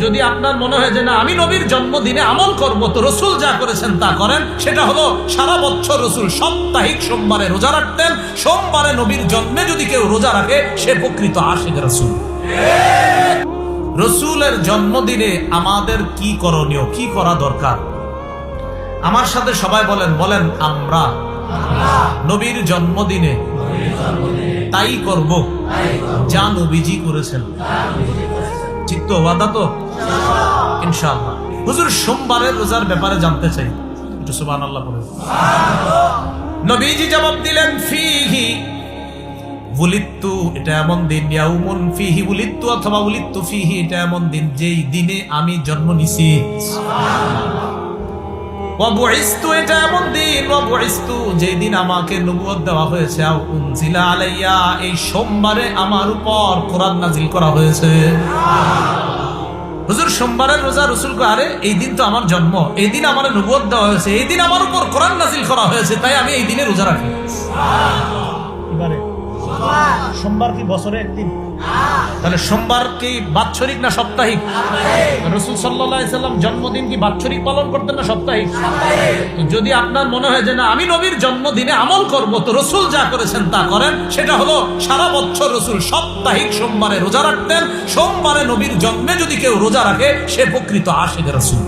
যদি আপনার মনে হয় যে না আমি নবীর জন্মদিনে আমল করব, তো রসুল যা করেছেন তা করেন। সেটা হলো সারা বছর রসুল সাপ্তাহিক সোমবারে রোজা রাখতেন। সোমবারে নবীর জন্মে যদি কেউ রোজা রাখে সে প্রকৃত আশিক রাসূল। রসুলের জন্মদিনে আমাদের কি করণীয়, কি করা দরকার? আমার সাথে সবাই বলেন, বলেন আমরা নবীর জন্মদিনে তাই করব যা নবীজি করেছেন। ঠিক তো? ওয়াদা তো ইনশাআল্লাহ। হুজুর সোমবারের রোজার ব্যাপারে জানতে চাই, একটু সুবহানাল্লাহ বলেন। নবীজি জবাব দিলেন, ফিহি উলিদতু, এটা এমন দিন, ইয়াউমুন ফিহি উলিদতু অথবা উলিদতু ফিহি, এটা এমন দিন যেই দিনে আমি জন্ম নিছি। ওয়া বুইসতু, এটা এমন দিন, ওয়া বুইসতু যেই দিন আমাকে নবুয়ত দেওয়া হয়েছে। আও উনজিলা আলাইয়া, এই সোমবারে আমার উপর কোরআন নাজিল করা হয়েছে। হুজুর সোমবারের রোজা, রসুল কো আরে এই দিন তো আমার জন্ম, এই দিন আমার নবুয়ত দেওয়া হয়েছে, এই দিন আমার উপর কোরআন নাজিল করা হয়েছে, তাই আমি এই দিনে রোজা রাখি। এবারে সোমবার কি বছরে একদিন? তাহলে সোমবার কি বাৎসরিক না সাপ্তাহিক? রাসূল সাল্লাল্লাহু আলাইহি সাল্লাম জন্মদিন কি বাৎসরিক পালন করতেন না সাপ্তাহিক? যদি আপনার মনে হয় যে না আমি নবীর জন্মদিনে আমল করব, তো রসুল যা করেছেন তা করেন। সেটা হলো সারা বছর রসুল সাপ্তাহিক সোমবারে রোজা রাখতেন। সোমবারে নবীর জন্মে যদি কেউ রোজা রাখে সে প্রকৃত আশিক রাসূল।